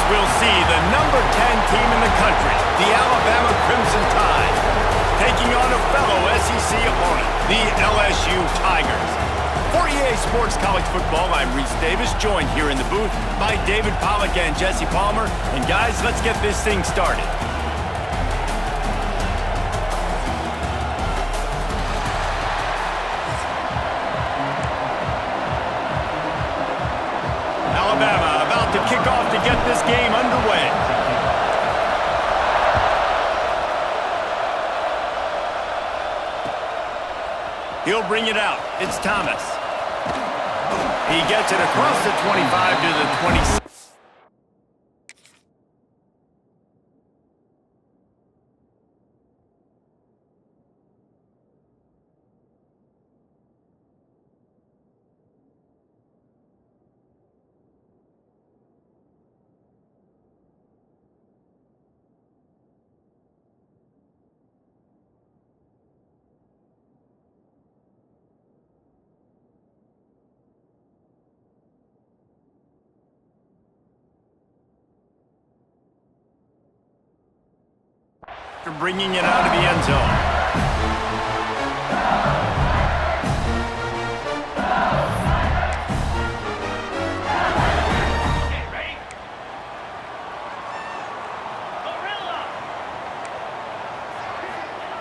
we'll see the number 10 team in the country, the Alabama Crimson Tide, taking on a fellow SEC opponent, the LSU Tigers. For EA Sports College Football, I'm Reese Davis, joined here in the booth by David Pollack and Jesse Palmer. And guys, let's get this thing started. Alabama about to kick off to get this game underway. He'll bring it out. It's Thomas. He gets it across the 25 to the 26. Bringing it out of the end zone.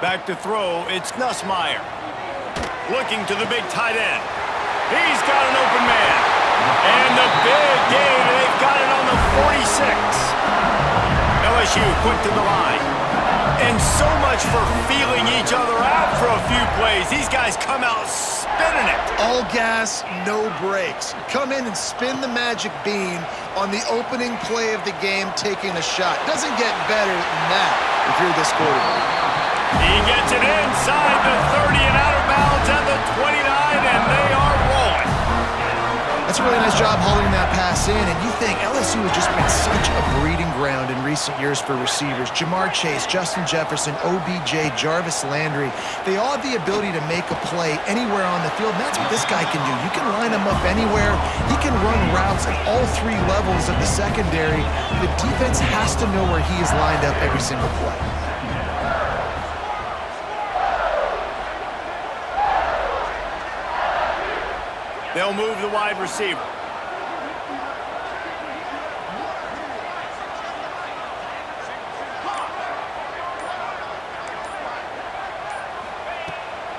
Back to throw, it's Nussmeier. Looking to the big tight end. He's got an open man. And the big gain, and they've got it on the 46. LSU quick to the line. And so much for feeling each other out for a few plays. These guys come out spinning it. All gas, no brakes. Come in and spin the magic bean on the opening play of the game, taking a shot. Doesn't get better than that if you're this quarterback. He gets it inside the 30 and out of bounds at the 29, and they are rolling. That's a really nice job holding that pass in, and you think LSU has just been such a breeding ground in recent years for receivers. Jamar Chase, Justin Jefferson, OBJ, Jarvis Landry, they all have the ability to make a play anywhere on the field, and that's what this guy can do. You can line him up anywhere. He can run routes at all three levels of the secondary. The defense has to know where he is lined up every single play. They'll move the wide receiver.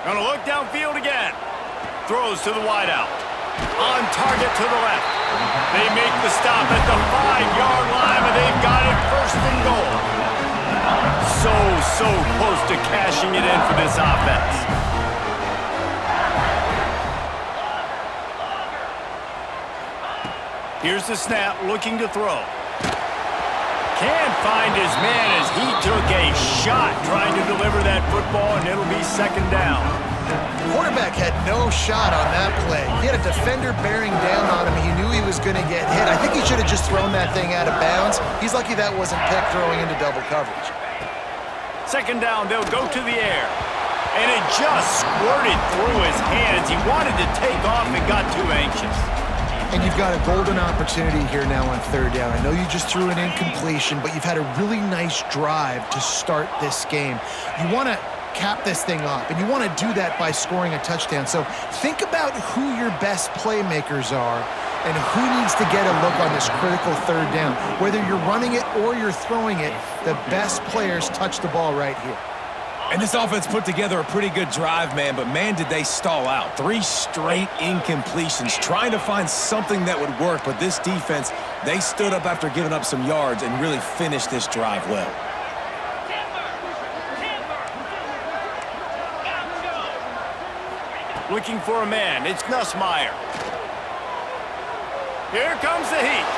Gonna look downfield again. Throws to the wideout. On target to the left. They make the stop at the 5-yard line, and they've got it first and goal. So close to cashing it in for this offense. Here's the snap, looking to throw. Can't find his man as he took a shot trying to deliver that football, and it'll be second down. The quarterback had no shot on that play. He had a defender bearing down on him. He knew he was going to get hit. I think he should have just thrown that thing out of bounds. He's lucky that wasn't picked throwing into double coverage. Second down, they'll go to the air. And it just squirted through his hands. He wanted to take off and got too anxious. And you've got a golden opportunity here now on third down. I know you just threw an incompletion, but you've had a really nice drive to start this game. You want to cap this thing off, and you want to do that by scoring a touchdown. So think about who your best playmakers are and who needs to get a look on this critical third down. Whether you're running it or you're throwing it, the best players touch the ball right here. And this offense put together a pretty good drive, man, but man, did they stall out. 3 straight incompletions, trying to find something that would work, but this defense, they stood up after giving up some yards and really finished this drive well. Looking for a man, it's Nussmeier. Here comes the heat.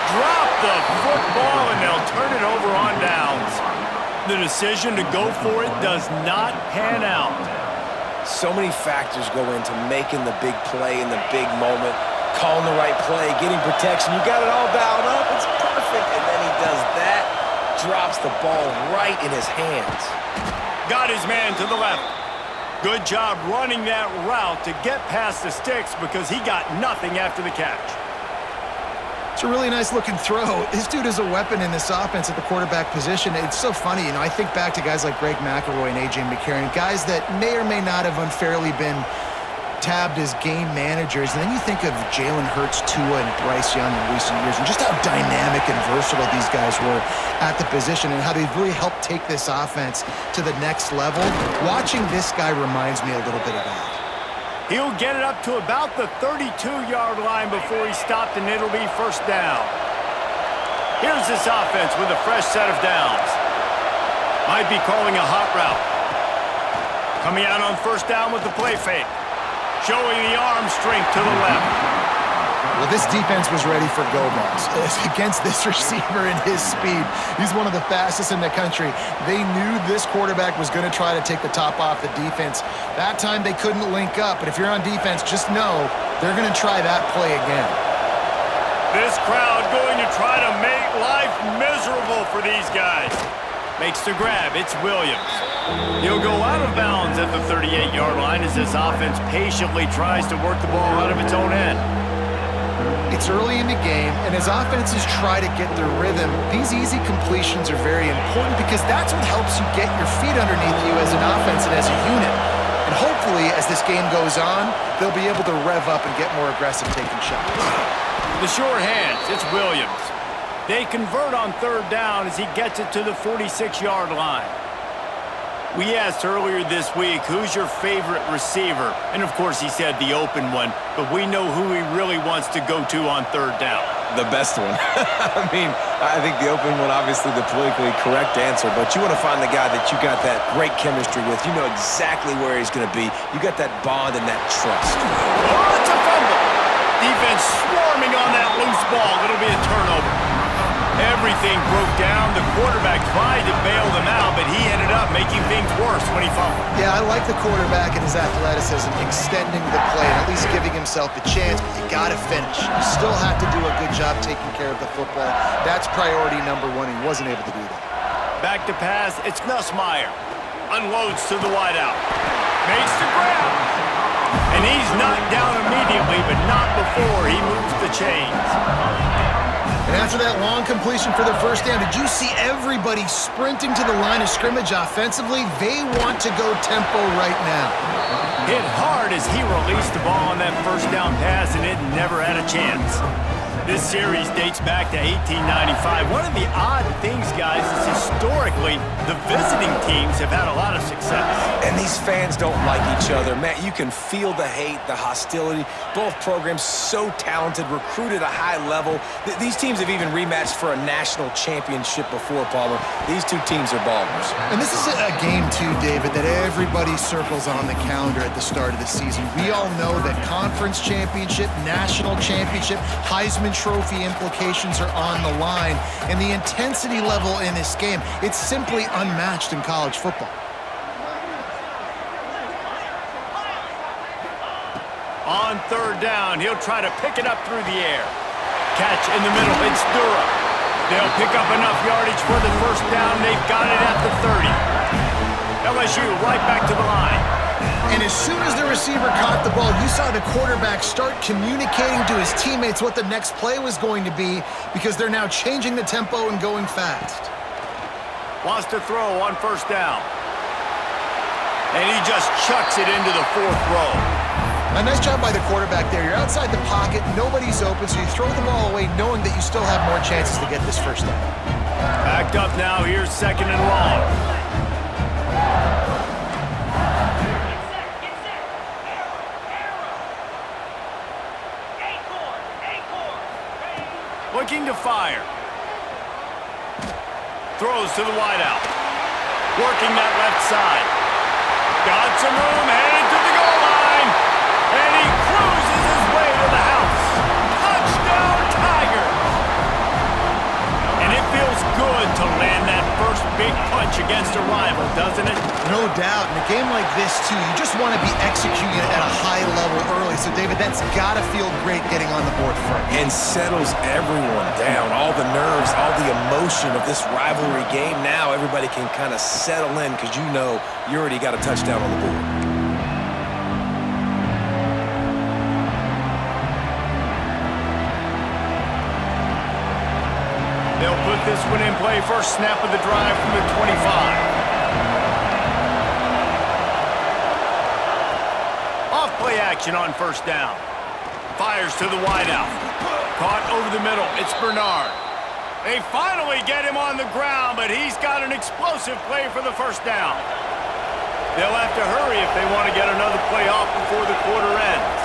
Drop the football, and they'll turn it over on downs. The decision to go for it does not pan out. So many factors go into making the big play in the big moment, calling the right play, getting protection. You got it all dialed up. It's perfect. And then he does that, drops the ball right in his hands. Got his man to the left. Good job running that route to get past the sticks because he got nothing after the catch. It's a really nice looking throw. This dude is a weapon in this offense at the quarterback position. It's so funny, I think back to guys like Greg McElroy and A.J. McCarron, guys that may or may not have unfairly been tabbed as game managers. And then you think of Jalen Hurts, Tua, and Bryce Young in recent years, and just how dynamic and versatile these guys were at the position and how they've really helped take this offense to the next level. Watching this guy reminds me a little bit of that. He'll get it up to about the 32-yard line before he's stopped, and it'll be first down. Here's this offense with a fresh set of downs. Might be calling a hot route. Coming out on first down with the play fake. Showing the arm strength to the left. Well, this defense was ready for go-balls against this receiver and his speed. He's one of the fastest in the country. They knew this quarterback was going to try to take the top off the defense. That time they couldn't link up, but if you're on defense, just know they're going to try that play again. This crowd going to try to make life miserable for these guys. Makes the grab. It's Williams. He'll go out of bounds at the 38-yard line as this offense patiently tries to work the ball out of its own end. It's early in the game, and as offenses try to get their rhythm, these easy completions are very important because that's what helps you get your feet underneath you as an offense and as a unit. And hopefully, as this game goes on, they'll be able to rev up and get more aggressive taking shots. The short hands, it's Williams. They convert on third down as he gets it to the 46-yard line. We asked earlier this week, who's your favorite receiver? And of course he said the open one, but we know who he really wants to go to on third down. The best one. I think the open one, obviously the politically correct answer, but you want to find the guy that you got that great chemistry with. You know exactly where he's going to be. You got that bond and that trust. Oh, it's a fumble. Defense swarming on that loose ball. It'll be a turnover. Everything broke down. The quarterback tried to bail them out, but he ended up making things worse when he fumbled. Yeah, I like the quarterback and his athleticism, extending the play and at least giving himself a chance, but you got to finish. You still have to do a good job taking care of the football. That's priority number one. He wasn't able to do that. Back to pass. It's Nussmeier. Unloads to the wideout. Makes the grab. And he's knocked down immediately, but not before he moves the chains. And after that long completion for the first down, did you see everybody sprinting to the line of scrimmage offensively? They want to go tempo right now. Hit hard as he released the ball on that first down pass, and it never had a chance. This series dates back to 1895. One of the odd things, guys, is historically the visiting teams have had a lot of success. And these fans don't like each other. Man, you can feel the hate, the hostility. Both programs so talented, recruited at a high level. These teams have even rematched for a national championship before, Palmer. These two teams are ballers. And this is a game, too, David, that everybody circles on the calendar at the start of the season. We all know that conference championship, national championship, Heisman Trophy implications are on the line. And the intensity level in this game, it's simply unmatched in college football. On third down, he'll try to pick it up through the air. Catch in the middle, it's Dura. They'll pick up enough yardage for the first down. They've got it at the 30. LSU right back to the line. And as soon as the receiver caught the ball, you saw the quarterback start communicating to his teammates what the next play was going to be because they're now changing the tempo and going fast. Wants to throw on first down. And he just chucks it into the fourth row. A nice job by the quarterback there. You're outside the pocket, nobody's open, so you throw the ball away knowing that you still have more chances to get this first down. Backed up now, here's second and long. Looking to fire. Throws to the wideout. Working that left side. Got some room, headed to the goal line. And he cruises his way to the house. Touchdown, Tigers. And it feels good to land that first big punch against a rival, doesn't it? No doubt. In a game like this, too, you just want to be executing it at a high level early. So, David, that's got to feel great getting on the board first. And settles everyone down. All the nerves, all the emotion of this rivalry game. Now everybody can kind of settle in because you know you already got a touchdown on the board. They'll put this one in play. First snap of the drive from the 25. Off play action on first down. Fires to the wideout. Caught over the middle. It's Bernard. They finally get him on the ground, but he's got an explosive play for the first down. They'll have to hurry if they want to get another play off before the quarter ends.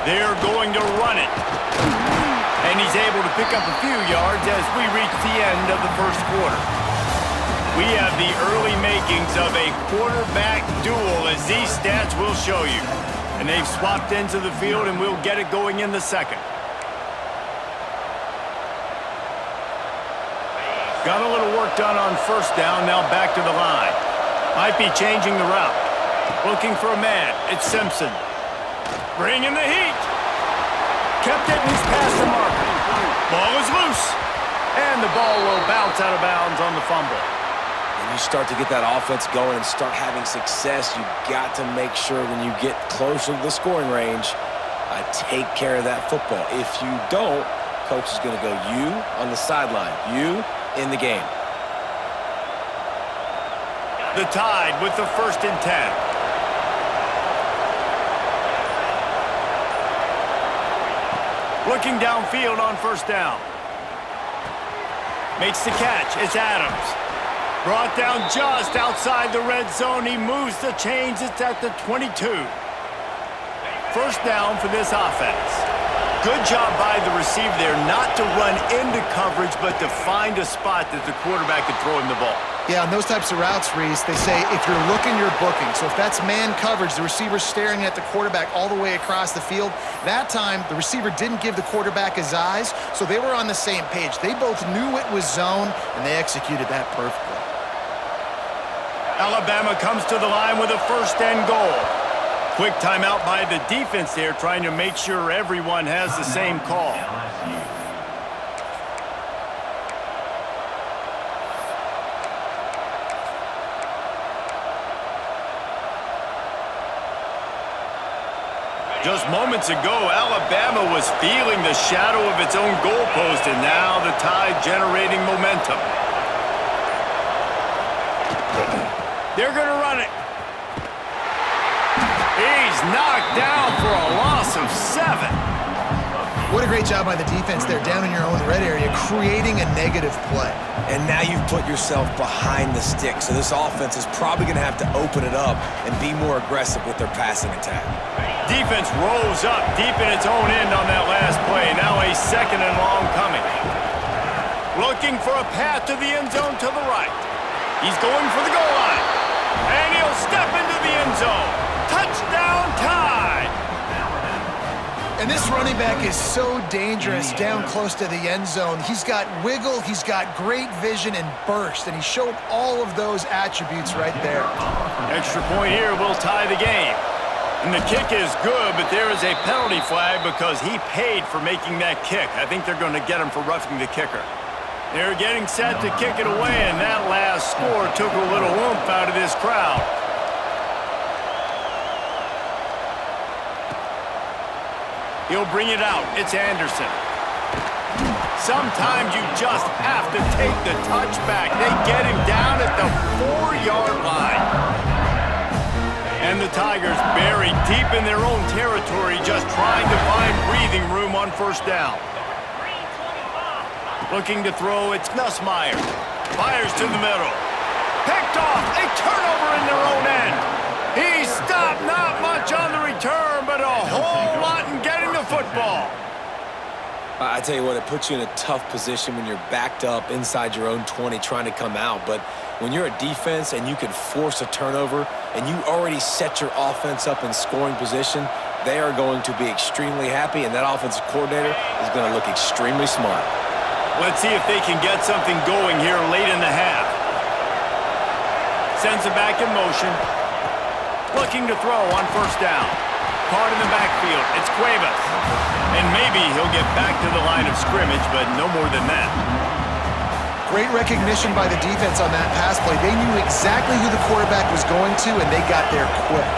They're going to run it. And he's able to pick up a few yards as we reach the end of the first quarter. We have the early makings of a quarterback duel, as these stats will show you. And they've swapped ends of the field, and we'll get it going in the second. Got a little work done on first down, now back to the line. Might be changing the route. Looking for a man. It's Simpson. Bringing the heat. Kept it in his pass to marker. Ball is loose. And the ball will bounce out of bounds on the fumble. When you start to get that offense going and start having success, you got to make sure when you get closer to the scoring range, take care of that football. If you don't, coach is going to go you on the sideline. You in the game. The Tide with the 1st and 10. Looking downfield on first down. Makes the catch. It's Adams. Brought down just outside the red zone. He moves the chains. It's at the 22. First down for this offense. Good job by the receiver there not to run into coverage, but to find a spot that the quarterback could throw him the ball. Yeah, on those types of routes, Reese, they say if you're looking, you're booking. So if that's man coverage, the receiver's staring at the quarterback all the way across the field. That time, the receiver didn't give the quarterback his eyes, so they were on the same page. They both knew it was zone, and they executed that perfectly. Alabama comes to the line with a 1st and goal. Quick timeout by the defense there, trying to make sure everyone has the same call. Just moments ago, Alabama was feeling the shadow of its own goalpost, and now the Tide generating momentum. They're going to run it. He's knocked down for a loss of 7. What a great job by the defense there, down in your own red area, creating a negative play. And now you've put yourself behind the stick, so this offense is probably going to have to open it up and be more aggressive with their passing attack. Defense rolls up deep in its own end on that last play. Now a 2nd and long coming. Looking for a path to the end zone to the right. He's going for the goal line. And he'll step into the end zone. Touchdown Tide! And this running back is so dangerous down close to the end zone. He's got wiggle, he's got great vision and burst, and he showed all of those attributes right there. Extra point here will tie the game. And the kick is good, but there is a penalty flag because he paid for making that kick. I think they're going to get him for roughing the kicker. They're getting set to kick it away, and that last score took a little oomph out of this crowd. He'll bring it out. It's Anderson. Sometimes you just have to take the touchback. They get him down at the 4-yard line. And the Tigers buried deep in their own territory, just trying to find breathing room on first down. Looking to throw, it's Nussmeier. Fires to the middle. Picked off, a turnover in their own end. He stopped, not much on the return, but a whole lot in getting the football. I tell you what, it puts you in a tough position when you're backed up inside your own 20 trying to come out. But when you're a defense and you can force a turnover and you already set your offense up in scoring position, they are going to be extremely happy, and that offensive coordinator is going to look extremely smart. Let's see if they can get something going here late in the half. Sends it back in motion. Looking to throw on first down. Caught in the backfield. It's Cuevas. And maybe he'll get back to the line of scrimmage, but no more than that. Great recognition by the defense on that pass play. They knew exactly who the quarterback was going to, and they got there quick.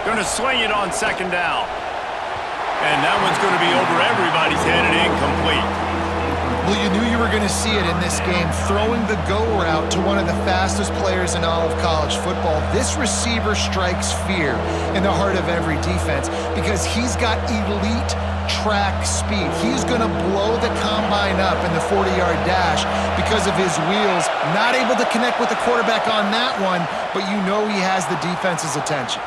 Going to sling it on second down. And that one's one's going to be over everybody's head and incomplete. Well, you knew you were going to see it in this game, throwing the go route to one of the fastest players in all of college football. This receiver strikes fear in the heart of every defense because he's got elite track speed. He's going to blow the combine up in the 40-yard dash because of his wheels. Not able to connect with the quarterback on that one, but you know he has the defense's attention.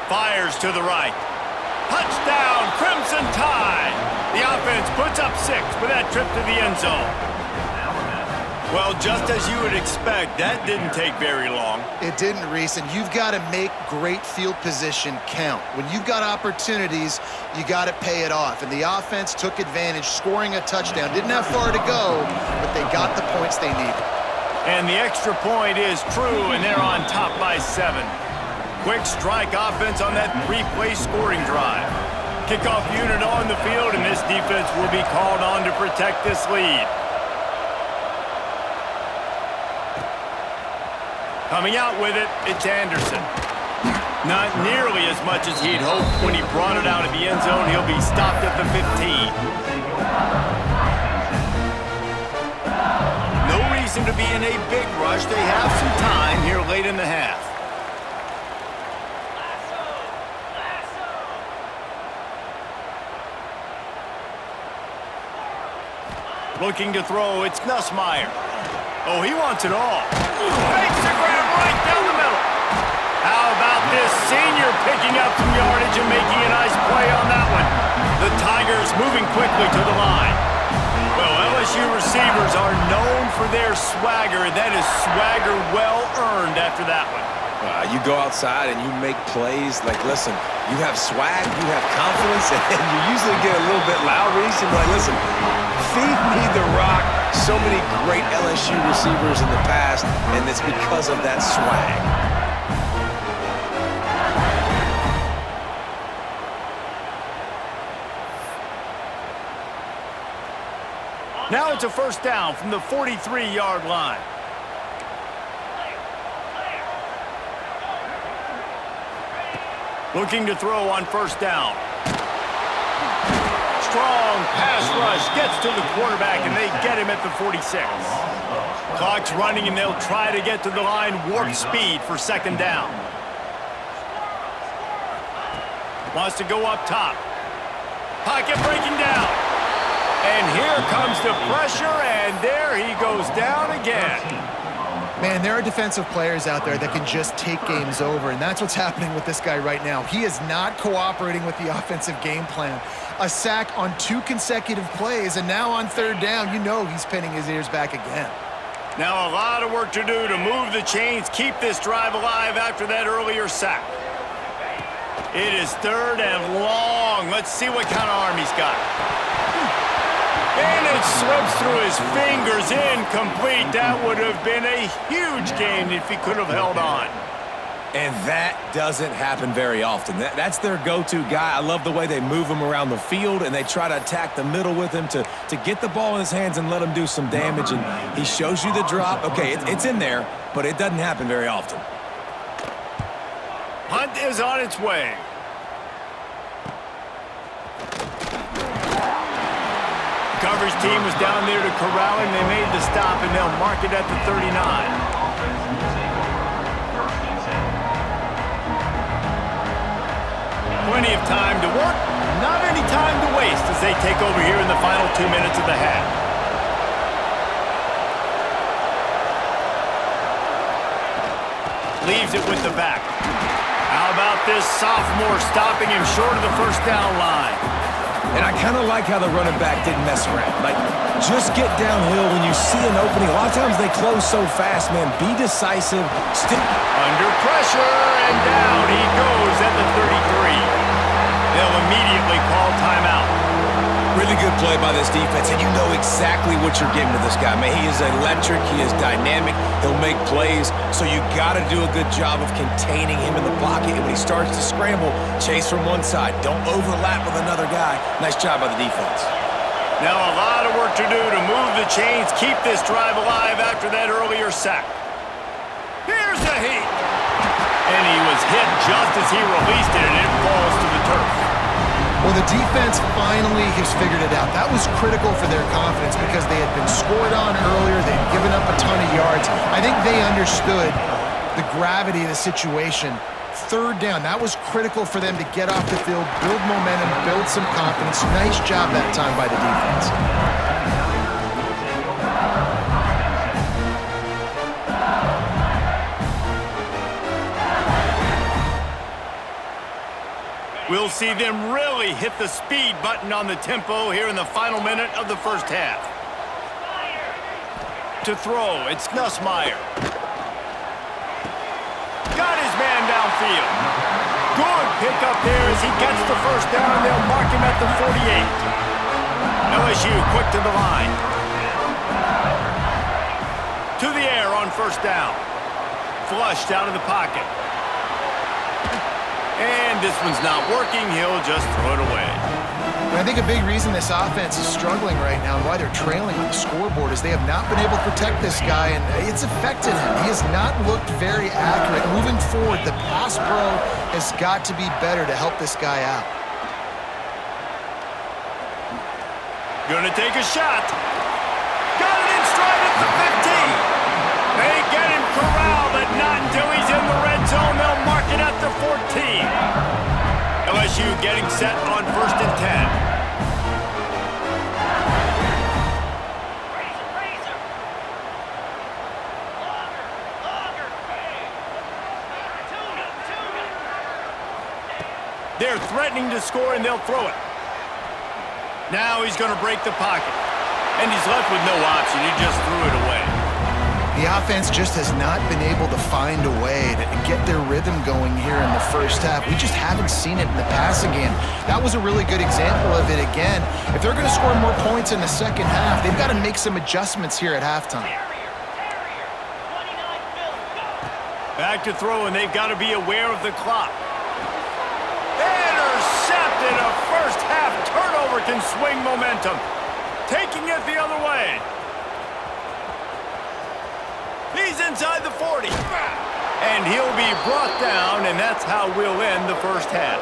Fires to the right. Touchdown, Crimson Tide! The offense puts up 6 with that trip to the end zone. Well, just as you would expect, that didn't take very long. It didn't, Reese, and you've got to make great field position count. When you've got opportunities, you got to pay it off. And the offense took advantage, scoring a touchdown. Didn't have far to go, but they got the points they needed. And the extra point is true, and they're on top by 7. Quick strike offense on that 3-play scoring drive. Kickoff unit on the field, and this defense will be called on to protect this lead. Coming out with it, it's Anderson. Not nearly as much as he'd hoped when he brought it out of the end zone. He'll be stopped at the 15. No reason to be in a big rush. They have some time here late in the half. Looking to throw, it's Nussmeier. Oh, he wants it all. Makes the grab right down the middle. How about this senior picking up some yardage and making a nice play on that one? The Tigers moving quickly to the line. Well, LSU receivers are known for their swagger. That is swagger well earned after that one. You go outside and you make plays. Like, listen, you have swag, you have confidence, and you usually get a little bit loud, Reese, and like, listen, feed me the rock. So many great LSU receivers in the past, and it's because of that swag. Now it's a first down from the 43-yard line. Looking to throw on first down. Strong pass rush gets to the quarterback, and they get him at the 46. Clock's running, and they'll try to get to the line warp speed for second down. Wants to go up top. Pocket breaking down. And here comes the pressure, and there he goes down again. Man, there are defensive players out there that can just take games over, and that's what's happening with this guy right now. He is not cooperating with the offensive game plan. A sack on 2 consecutive plays, and now on third down, you know he's pinning his ears back again. Now a lot of work to do to move the chains, keep this drive alive after that earlier sack. It is third and long. Let's see what kind of arm he's got. And it slips through his fingers, incomplete. That would have been a huge gain if he could have held on. And that doesn't happen very often. That's their go-to guy. I love the way they move him around the field, and they try to attack the middle with him to get the ball in his hands and let him do some damage. And he shows you the drop. Okay, it's in there, but it doesn't happen very often. Hunt is on its way. Coverage team was down there to corral him. They made the stop, and they'll mark it at the 39. Plenty of time to work, not any time to waste as they take over here in the final 2 minutes of the half. Leaves it with the back. How about this sophomore stopping him short of the first down line? And I kind of like how the running back didn't mess around. Like, just get downhill when you see an opening. A lot of times they close so fast, man. Be decisive. Under pressure, and down he goes at the 33. They'll immediately call timeout. Really good play by this defense, and you know exactly what you're getting with this guy. Man, he is electric. He is dynamic. He'll make plays, so you got to do a good job of containing him in the pocket. And when he starts to scramble, chase from one side. Don't overlap with another guy. Nice job by the defense. Now a lot of work to do to move the chains, keep this drive alive after that earlier sack. Here's the heat. And he was hit just as he released it, and it falls to the turf. Well, the defense finally has figured it out. That was critical for their confidence because they had been scored on earlier. They had given up a ton of yards. I think they understood the gravity of the situation. Third down, that was critical for them to get off the field, build momentum, build some confidence. Nice job that time by the defense. We'll see them really hit the speed button on the tempo here in the final minute of the first half. To throw, it's Nussmeier. Got his man downfield. Good pickup there as he gets the first down, and they'll mark him at the 48. LSU quick to the line. To the air on first down. Flushed out of the pocket. And this one's not working. He'll just throw it away. I think a big reason this offense is struggling right now and why they're trailing on the scoreboard is they have not been able to protect this guy, and it's affected him. He has not looked very accurate. Moving forward, the pass pro has got to be better to help this guy out. Gonna take a shot. Got it in stride at the 15. They get him corralled, but not until he's in the red zone. They'll mark it at the 14. LSU getting set on 1st and 10. They're threatening to score, and they'll throw it. Now he's going to break the pocket. And he's left with no option. He just threw it away. The offense just has not been able to find a way to get their rhythm going here in the first half. We just haven't seen it in the passing game. That was a really good example of it again. If they're going to score more points in the second half, they've got to make some adjustments here at halftime. Back to throw, and they've got to be aware of the clock. Intercepted! A first half turnover can swing momentum. Taking it the other way. He's inside the 40. And he'll be brought down, and that's how we'll end the first half.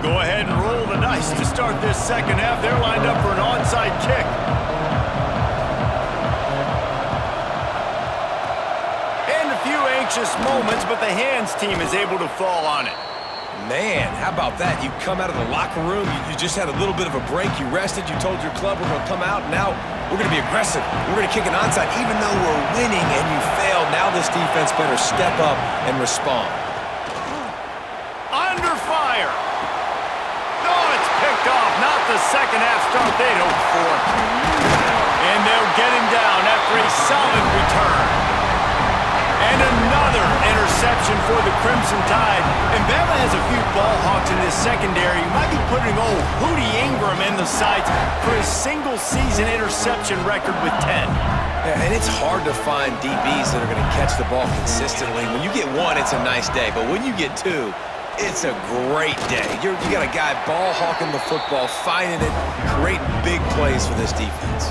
Go ahead and roll the dice to start this second half. They're lined up for an onside kick. And a few anxious moments, but the hands team is able to fall on it. Man, how about that? You come out of the locker room, you just had a little bit of a break, you rested, you told your club we're going to come out, and now we're going to be aggressive. We're going to kick an onside. Even though we're winning and you failed, now this defense better step up and respond. Under fire. Off, not the second half start they'd hoped for. And they'll get him down after a solid return. And another interception for the Crimson Tide. And Bama has a few ball hawks in this secondary. You might be putting old Hootie Ingram in the sights for his single-season interception record with 10. Yeah, and it's hard to find DBs that are going to catch the ball consistently. When you get one, it's a nice day. But when you get two, it's a great day. You got a guy ball hawking the football, finding it, creating big plays for this defense.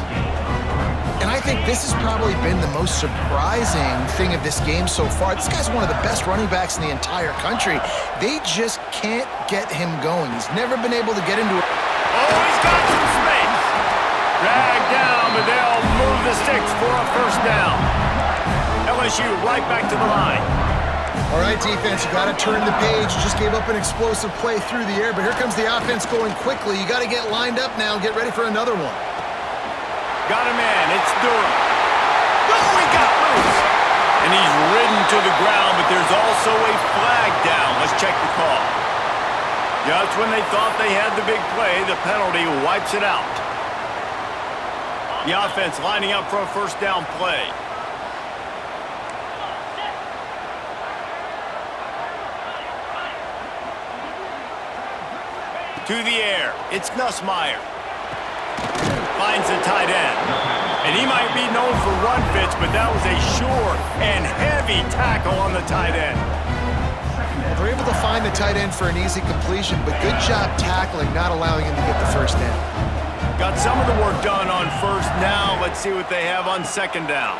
And I think this has probably been the most surprising thing of this game so far. This guy's one of the best running backs in the entire country. They just can't get him going. He's never been able to get into it. Oh, he's got some space. Dragged down, but they'll move the sticks for a first down. LSU right back to the line. All right, defense, you got to turn the page. You just gave up an explosive play through the air, but here comes the offense going quickly. You got to get lined up now and get ready for another one. Got a man. It's Durham. Oh, he got loose. And he's ridden to the ground, but there's also a flag down. Let's check the call. Just when they thought they had the big play, the penalty wipes it out. The offense lining up for a first down play. To the air. It's Nussmeier. finds the tight end. And he might be known for run fits, but that was a sure and heavy tackle on the tight end. They're able to find the tight end for an easy completion, but good job tackling, not allowing him to get the first down. Got some of the work done on first. Now let's see what they have on second down.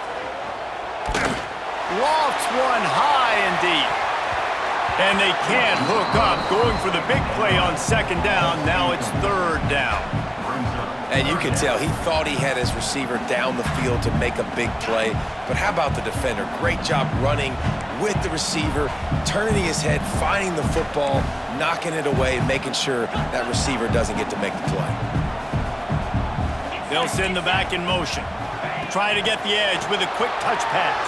Lofts one high and deep. And they can't hook up. Going for the big play on second down. Now it's third down. And you can tell he thought he had his receiver down the field to make a big play. But how about the defender? Great job running with the receiver, turning his head, finding the football, knocking it away, and making sure that receiver doesn't get to make the play. They'll send the back in motion. Try to get the edge with a quick touch pass.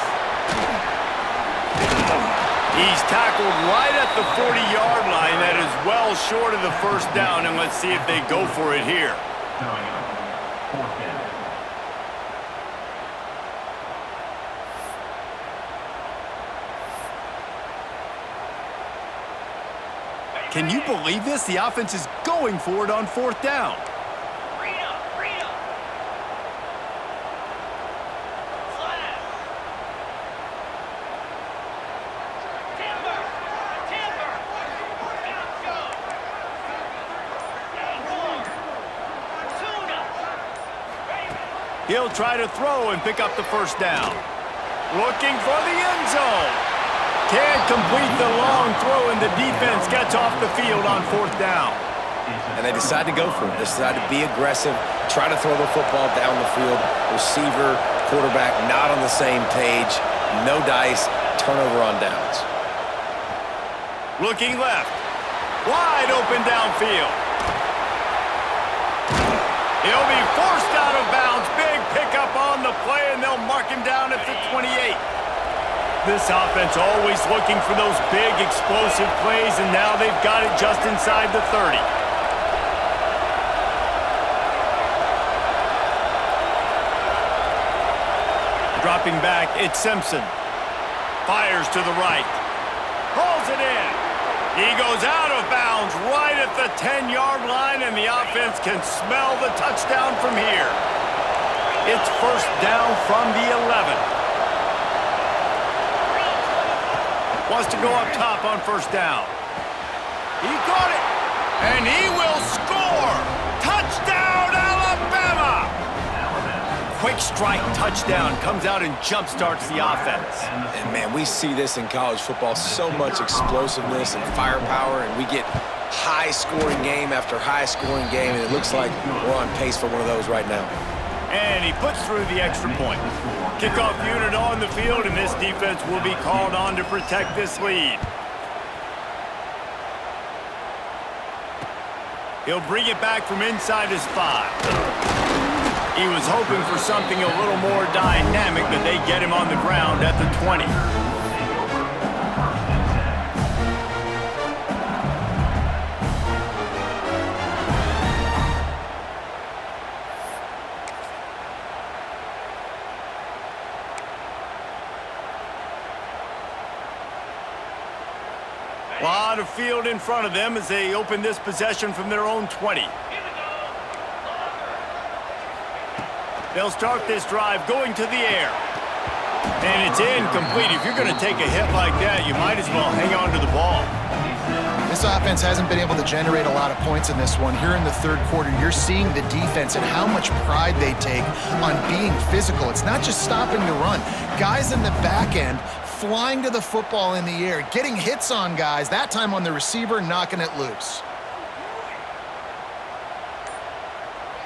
He's tackled right at the 40-yard line. That is well short of the first down, and let's see if they go for it here. Can you believe this? The offense is going for it on fourth down. He'll try to throw and pick up the first down. Looking for the end zone. Can't complete the long throw, and the defense gets off the field on fourth down. And they decide to go for it. They decide to be aggressive, try to throw the football down the field. Receiver, quarterback not on the same page. No dice, turnover on downs. Looking left. Wide open downfield. He'll be forced out of bounds. Big pickup on the play, and they'll mark him down at the 28. This offense always looking for those big, explosive plays, and now they've got it just inside the 30. Dropping back, it's Simpson. Fires to the right. Pulls it in. He goes out of bounds right at the 10-yard line, and the offense can smell the touchdown from here. It's first down from the 11. Wants to go up top on first down. He got it, and he will score. Touchdown, Alabama! Quick strike touchdown comes out and jump-starts the offense. And, man, we see this in college football, so much explosiveness and firepower, and we get high-scoring game after high-scoring game, and it looks like we're on pace for one of those right now. And he puts through the extra point. Kickoff unit on the field, and this defense will be called on to protect this lead. He'll bring it back from inside his 5. He was hoping for something a little more dynamic, but they get him on the ground at the 20. A lot of field in front of them as they open this possession from their own 20. They'll start this drive going to the air. And it's incomplete. If you're going to take a hit like that, you might as well hang on to the ball. This offense hasn't been able to generate a lot of points in this one. Here in the third quarter, you're seeing the defense and how much pride they take on being physical. It's not just stopping the run. Guys in the back end flying to the football in the air, getting hits on guys, that time on the receiver, knocking it loose.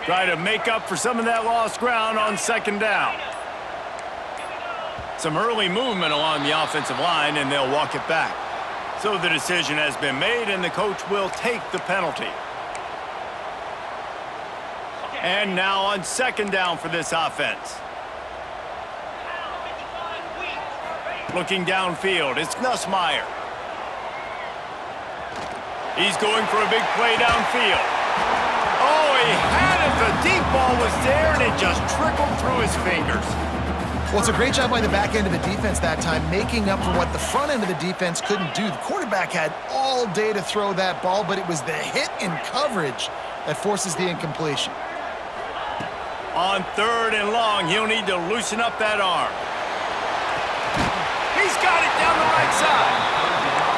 Try to make up for some of that lost ground on second down. Some early movement along the offensive line, and they'll walk it back. So the decision has been made, and the coach will take the penalty. And now on second down for this offense. Looking downfield, it's Nussmeier. He's going for a big play downfield. Oh, he had it. The deep ball was there, and it just trickled through his fingers. Well, it's a great job by the back end of the defense that time, making up for what the front end of the defense couldn't do. The quarterback had all day to throw that ball, but it was the hit in coverage that forces the incompletion. On 3rd and long, he'll need to loosen up that arm. He's got it down the right side.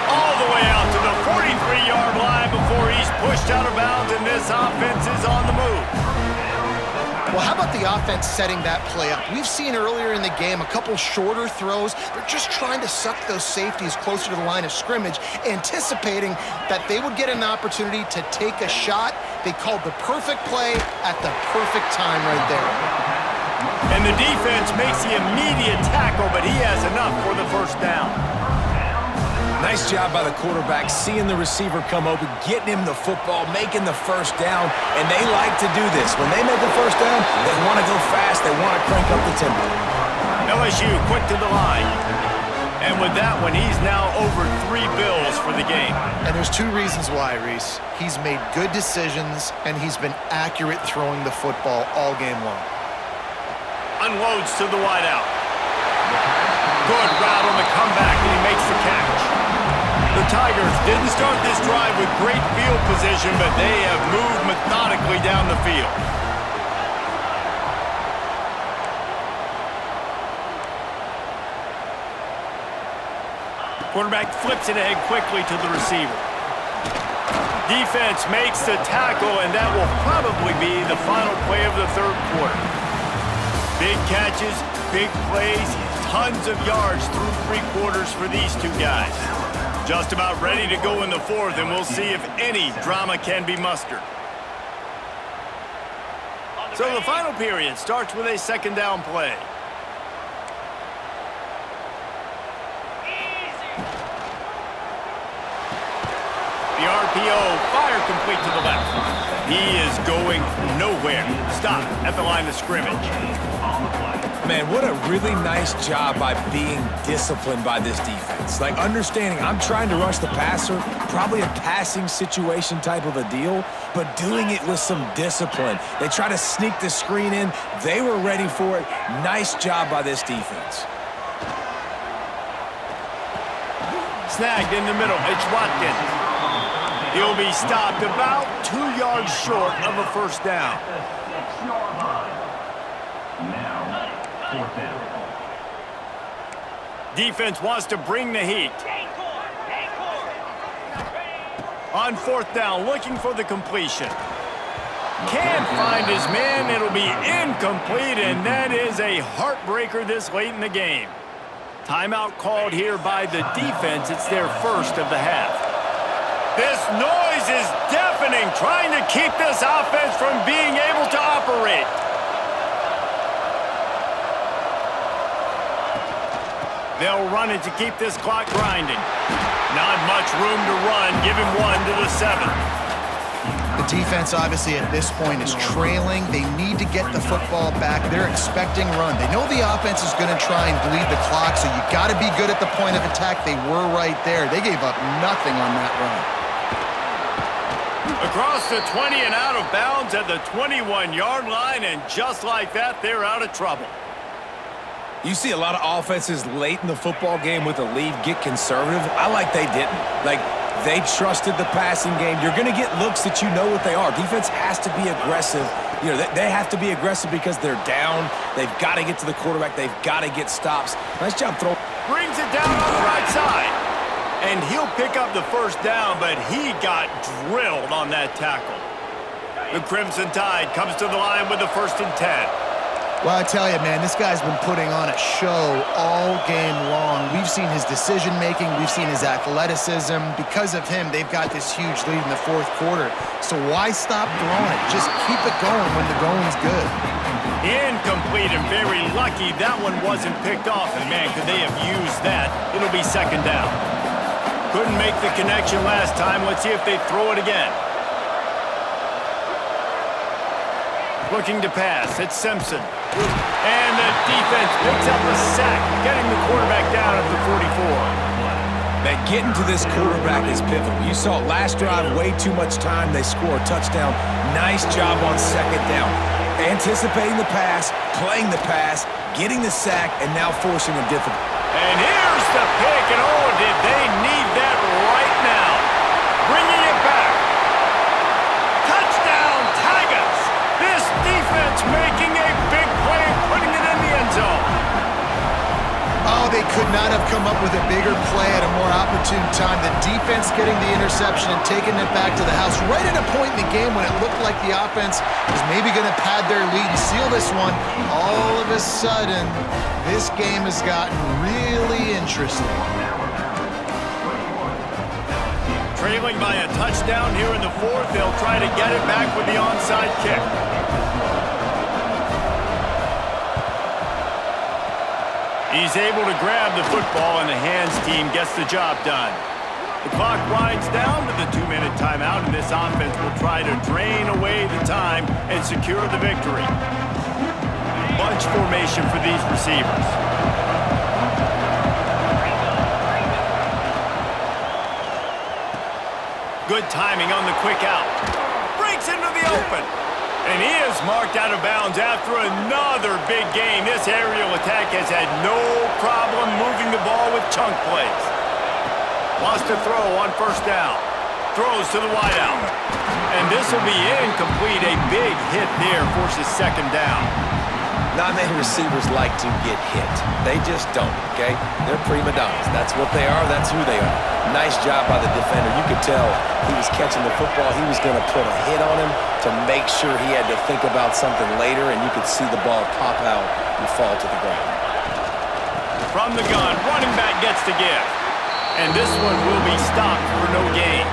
All the way out to the 43-yard line before he's pushed out of bounds, and this offense is on the move. Well, how about the offense setting that play up? We've seen earlier in the game a couple shorter throws. They're just trying to suck those safeties closer to the line of scrimmage, anticipating that they would get an opportunity to take a shot. They called the perfect play at the perfect time right there. And the defense makes the immediate tackle, but he has enough for the first down. Nice job by the quarterback, seeing the receiver come open, getting him the football, making the first down, and they like to do this. When they make the first down, they want to go fast, they want to crank up the tempo. LSU quick to the line. And with that one, he's now over 3 bills for the game. And there's 2 reasons why, Reese. He's made good decisions, and he's been accurate throwing the football all game long. Unloads to the wideout. Good route on the comeback, and he makes the catch. The Tigers didn't start this drive with great field position, but they have moved methodically down the field. Quarterback flips it ahead quickly to the receiver. Defense makes the tackle, and that will probably be the final play of the 3rd quarter. Big catches, big plays, tons of yards through 3 quarters for these 2 guys. Just about ready to go in the 4th, and we'll see if any drama can be mustered. So the final period starts with a 2nd down play. The RPO, fire complete to the left. He is going nowhere. Stop at the line of scrimmage. Man, what a really nice job by being disciplined by this defense. Like, understanding I'm trying to rush the passer, probably a passing situation type of a deal, but doing it with some discipline. They try to sneak the screen in. They were ready for it. Nice job by this defense. Snagged in the middle. It's Watkins. He'll be stopped about 2 yards short of a first down. Defense wants to bring the heat. On 4th down, looking for the completion. Can't find his man. It'll be incomplete, and that is a heartbreaker this late in the game. Timeout called here by the defense. It's their first of the half. This noise is deafening, trying to keep this offense from being able to operate. They'll run it to keep this clock grinding. Not much room to run. Give him 1 to the 7. The defense, obviously, at this point is trailing. They need to get the football back. They're expecting run. They know the offense is going to try and bleed the clock, so you got to be good at the point of attack. They were right there. They gave up nothing on that run. Across the 20 and out of bounds at the 21-yard line, and just like that, they're out of trouble. You see a lot of offenses late in the football game with a lead get conservative. I like they didn't. Like, they trusted the passing game. You're going to get looks that you know what they are. Defense has to be aggressive. You know, they have to be aggressive because they're down. They've got to get to the quarterback. They've got to get stops. Nice job throwing. Brings it down on the right side. And he'll pick up the first down, but he got drilled on that tackle. The Crimson Tide comes to the line with the 1st and 10. Well, I tell you, man, this guy's been putting on a show all game long. We've seen his decision-making. We've seen his athleticism. Because of him, they've got this huge lead in the 4th quarter. So why stop throwing it? Just keep it going when the going's good. Incomplete, and very lucky that one wasn't picked off. And, man, could they have used that? It'll be 2nd down. Couldn't make the connection last time. Let's see if they throw it again. Looking to pass. It's Simpson. And the defense picks up a sack, getting the quarterback down at the 44. Man, getting to this quarterback is pivotal. You saw it last drive, way too much time. They score a touchdown. Nice job on 2nd down. Anticipating the pass, playing the pass, getting the sack, and now forcing a difficult. And here's the pick, and oh, did they need that right now. Bringing it back. Touchdown, Tigers. This defense making a not have come up with a bigger play at a more opportune time. The defense getting the interception and taking it back to the house right at a point in the game when it looked like the offense was maybe going to pad their lead and seal this one. All of a sudden, this game has gotten really interesting. Trailing by a touchdown here in the fourth, they'll try to get it back with the onside kick. He's able to grab the football, and the hands team gets the job done. The clock winds down to the 2-minute timeout, and this offense will try to drain away the time and secure the victory. Bunch formation for these receivers. Good timing on the quick out. Breaks into the open. And he is marked out of bounds after another big game. This aerial attack has had no problem moving the ball with chunk plays. Wants to throw on first down. Throws to the wideout. And this will be incomplete. A big hit there forces second down. Not many receivers like to get hit. They just don't, okay? They're prima donnas. That's what they are. That's who they are. Nice job by the defender. You could tell he was catching the football. He was going to put a hit on him to make sure he had to think about something later, and you could see the ball pop out and fall to the ground. From the gun, running back gets the give. And this one will be stopped for no gain.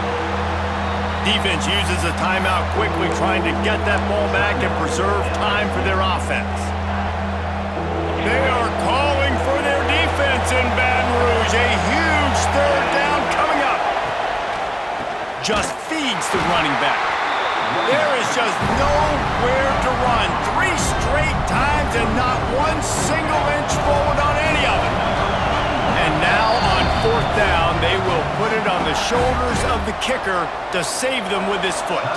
Defense uses a timeout quickly, trying to get that ball back and preserve time for their offense. They are calling for their defense in Baton Rouge. A huge third down coming up. Just feeds the running back. There is just nowhere to run. 3 straight times and not one single inch forward on any of it. And now on fourth down, they will put it on the shoulders of the kicker to save them with his foot.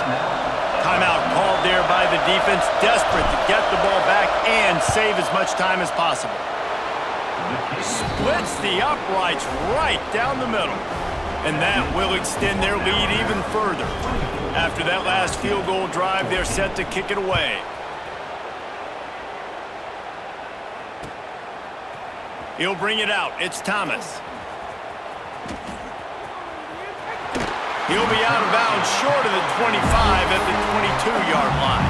Timeout called there by the defense, desperate to get the ball back and save as much time as possible. Splits the uprights right down the middle. And that will extend their lead even further. After that last field goal drive, they're set to kick it away. He'll bring it out. It's Thomas. He'll be out of bounds short of the 25 at the 22-yard line.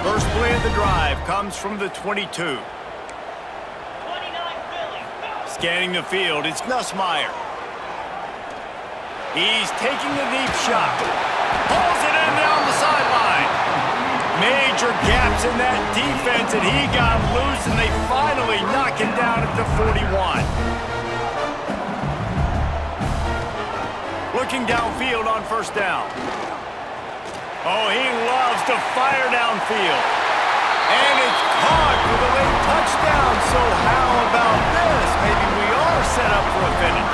First play of the drive comes from the 22. Scanning the field, it's Nussmeier. He's taking the deep shot. Pulls it in down the sideline. Major gaps in that defense, and he got loose, and they finally knock him down at the 41. Looking downfield on first down. Oh, he loves to fire downfield. And it's caught for the late touchdown. So how about this? Maybe we are set up for a finish.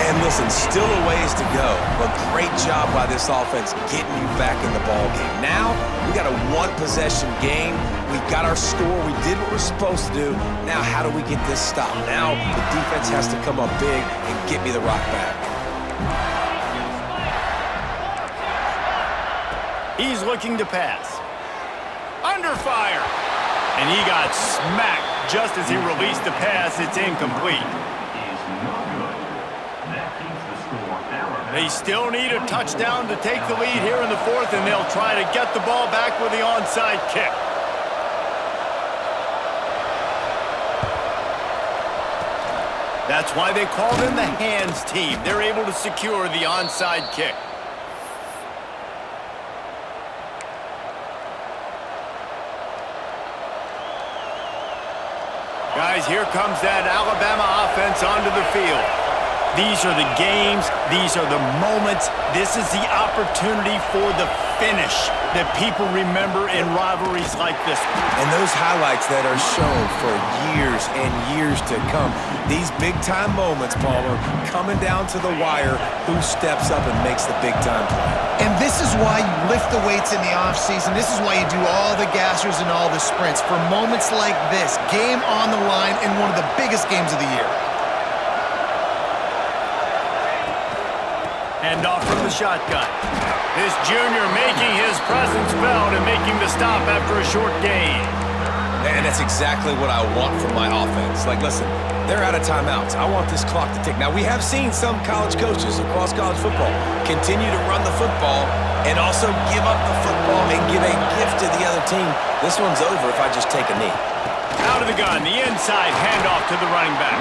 And listen, still a ways to go, but great job by this offense getting you back in the ball game. Now, we got a one-possession game. We got our score. We did what we're supposed to do. Now, how do we get this stopped? Now, the defense has to come up big and get me the rock back. He's looking to pass. Under fire. And he got smacked just as he released the pass. It's incomplete. They still need a touchdown to take the lead here in the fourth, and they'll try to get the ball back with the onside kick. That's why they call them the hands team. They're able to secure the onside kick. Guys, here comes that Alabama offense onto the field. These are the games, these are the moments, this is the opportunity for the finish that people remember in rivalries like this one. And those highlights that are shown for years and years to come. These big-time moments, Palmer, coming down to the wire, who steps up and makes the big-time play. And this is why you lift the weights in the offseason. This is why you do all the gassers and all the sprints. For moments like this, game on the line in one of the biggest games of the year. Handoff from the shotgun. This junior making his presence felt and making the stop after a short gain. And that's exactly what I want from my offense. Like, listen, they're out of timeouts. I want this clock to tick. Now, we have seen some college coaches across college football continue to run the football and also give up the football and give a gift to the other team. This one's over if I just take a knee. Out of the gun, the inside handoff to the running back.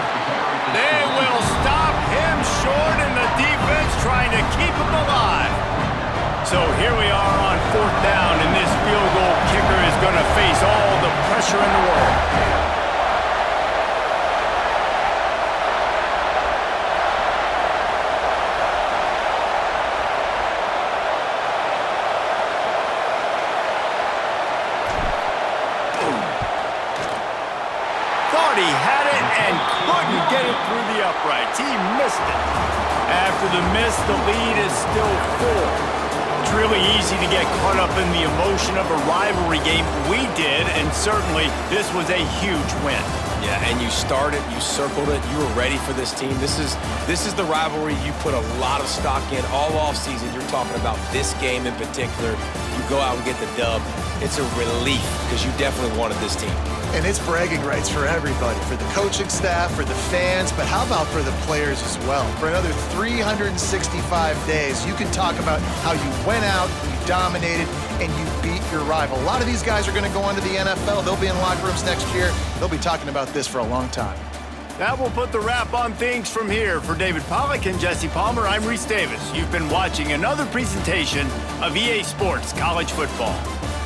They will stop him short, and the defense trying to keep him alive. So here we are on 4th down, and this field goal kicker is going to face all the pressure in the world. Thought he had it and couldn't get it through the uprights. He missed it. After the miss, the lead is still 4. It's really easy to get caught up in the emotion of a rivalry game. We did, and certainly this was a huge win. Yeah, and you started, you circled it, you were ready for this team. This is the rivalry you put a lot of stock in all offseason. You're talking about this game in particular. You go out and get the dub. It's a relief because you definitely wanted this team. And it's bragging rights for everybody, for the coaching staff, for the fans, but how about for the players as well? For another 365 days, you can talk about how you went out, you dominated, and you beat your rival. A lot of these guys are going to go on to the NFL. They'll be in locker rooms next year. They'll be talking about this for a long time. That will put the wrap on things from here. For David Pollack and Jesse Palmer, I'm Reese Davis. You've been watching another presentation of EA Sports College Football.